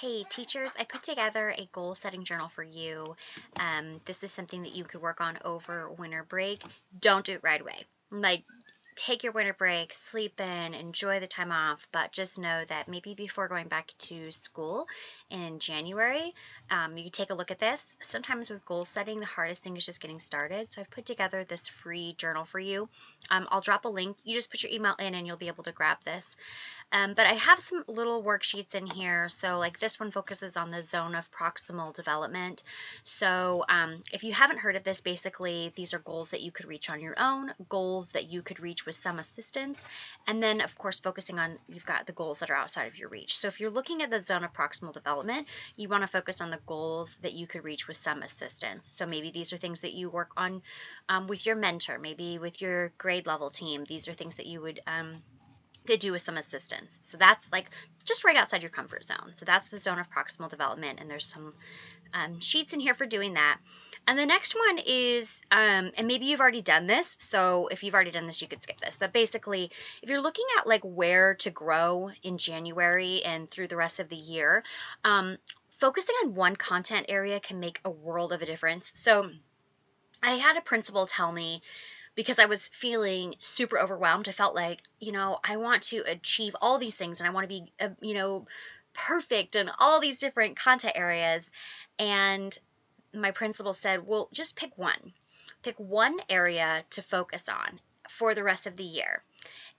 Hey teachers, I put together a goal setting journal for you. This is something that you could work on over winter break. Don't do it right away. Like, take your winter break, sleep in, enjoy the time off, but just know that maybe before going back to school in January, you can take a look at this. Sometimes with goal setting, the hardest thing is just getting started. So I've put together this free journal for you. I'll drop a link. You just put your email in and you'll be able to grab this. But I have some little worksheets in here. So like this one focuses on the zone of proximal development. So if you haven't heard of this, basically these are goals that you could reach on your own, goals that you could reach with some assistance, and then of course focusing on, you've got the goals that are outside of your reach. So if you're looking at the zone of proximal development, you want to focus on the goals that you could reach with some assistance. So maybe these are things that you work on with your mentor, maybe with your grade level team. These are things that you could do with some assistance. So that's like just right outside your comfort zone. So that's the zone of proximal development, and there's some sheets in here for doing that. And the next one is, and maybe you've already done this, so if you've already done this, you could skip this. But basically, if you're looking at like where to grow in January and through the rest of the year, focusing on one content area can make a world of a difference. So I had a principal tell me, because I was feeling super overwhelmed. I felt like, I want to achieve all these things and I want to be, perfect in all these different content areas. And my principal said, well, just pick one. Pick one area to focus on for the rest of the year.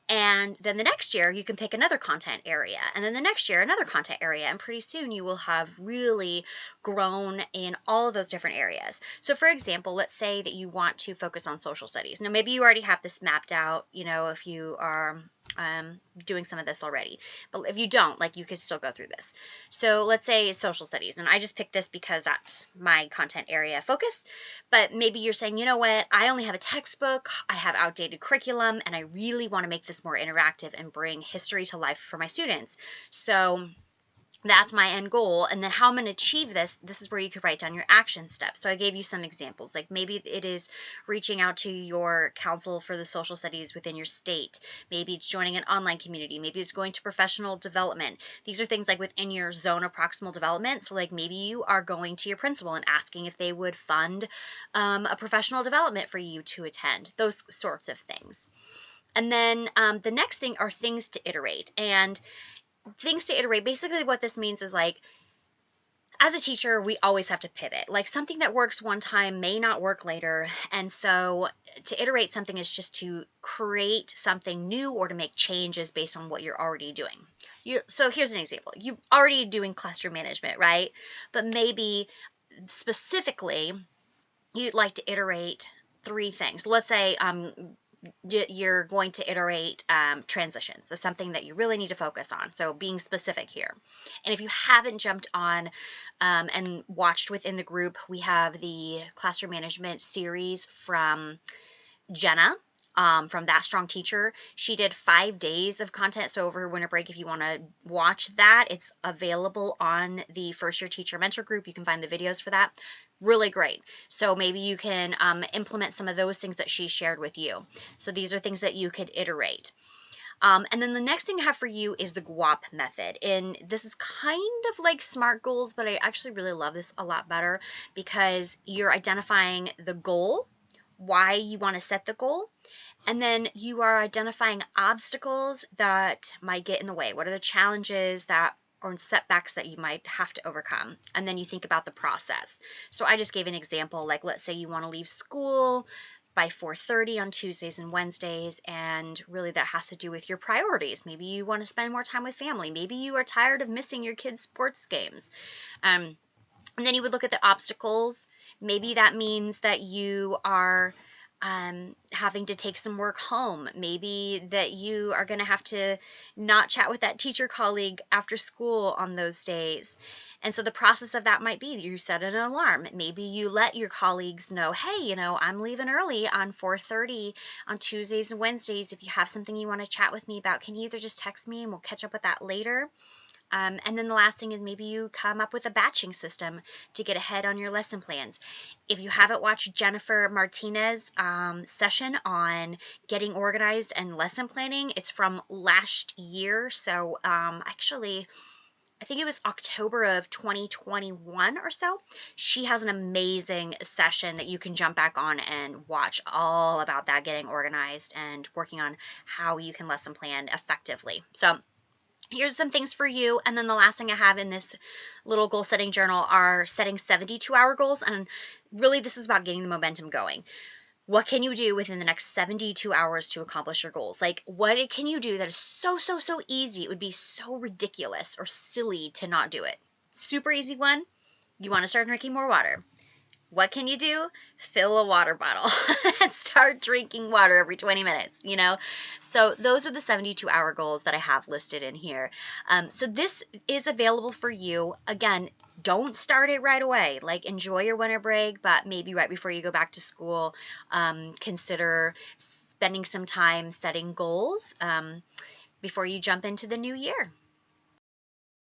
And then the next year, you can pick another content area. And then the next year, another content area. And pretty soon, you will have really grown in all of those different areas. So for example, let's say that you want to focus on social studies. Now, maybe you already have this mapped out, if you are doing some of this already. But if you don't, like, you could still go through this. So let's say social studies. And I just picked this because that's my content area focus. But maybe you're saying, you know what, I only have a textbook, I have outdated curriculum, and I really want to make this more interactive and bring history to life for my students. So that's my end goal. And then how I'm going to achieve this is where you could write down your action steps. So I gave you some examples, like maybe it is reaching out to your council for the social studies within your state. Maybe it's joining an online community. Maybe it's going to professional development. These are things like within your zone of proximal development. So like maybe you are going to your principal and asking if they would fund a professional development for you to attend, those sorts of things. And then the next thing are things to iterate. And things to iterate, basically what this means is like, as a teacher, we always have to pivot. Like something that works one time may not work later. And so to iterate something is just to create something new or to make changes based on what you're already doing. So here's an example. You're already doing classroom management, right? But maybe specifically you'd like to iterate 3 things. Let's say you're going to iterate transitions. That's something that you really need to focus on. So being specific here. And if you haven't jumped on and watched within the group, we have the classroom management series from Jenna. From That Strong Teacher. She did 5 days of content. So over winter break, if you want to watch that, it's available on the First Year Teacher Mentor group. You can find the videos for that. Really great. So maybe you can implement some of those things that she shared with you. So these are things that you could iterate. And then the next thing I have for you is the GWOP method. And this is kind of like SMART goals, but I actually really love this a lot better because you're identifying the goal, why you want to set the goal, and then you are identifying obstacles that might get in the way. What are the challenges or setbacks that you might have to overcome? And then you think about the process. So I just gave an example, like let's say you want to leave school by 4:30 on Tuesdays and Wednesdays, and really that has to do with your priorities. Maybe you want to spend more time with family. Maybe you are tired of missing your kids' sports games. And then you would look at the obstacles. Maybe that means that you are having to take some work home. Maybe that you are going to have to not chat with that teacher colleague after school on those days. And so the process of that might be you set an alarm. Maybe you let your colleagues know, hey, I'm leaving early on 4:30 on Tuesdays and Wednesdays. If you have something you want to chat with me about, can you either just text me and we'll catch up with that later? And then the last thing is maybe you come up with a batching system to get ahead on your lesson plans. If you haven't watched Jennifer Martinez's session on getting organized and lesson planning, it's from last year. So actually, I think it was October of 2021 or so. She has an amazing session that you can jump back on and watch all about that, getting organized and working on how you can lesson plan effectively. So here's some things for you. And then the last thing I have in this little goal setting journal are setting 72-hour goals. And really, this is about getting the momentum going. What can you do within the next 72 hours to accomplish your goals? Like, what can you do that is so, so, so easy? It would be so ridiculous or silly to not do it. Super easy one. You want to start drinking more water. What can you do? Fill a water bottle and start drinking water every 20 minutes, you know? So those are the 72-hour goals that I have listed in here. So this is available for you. Again, don't start it right away. Like, enjoy your winter break, but maybe right before you go back to school, consider spending some time setting goals before you jump into the new year.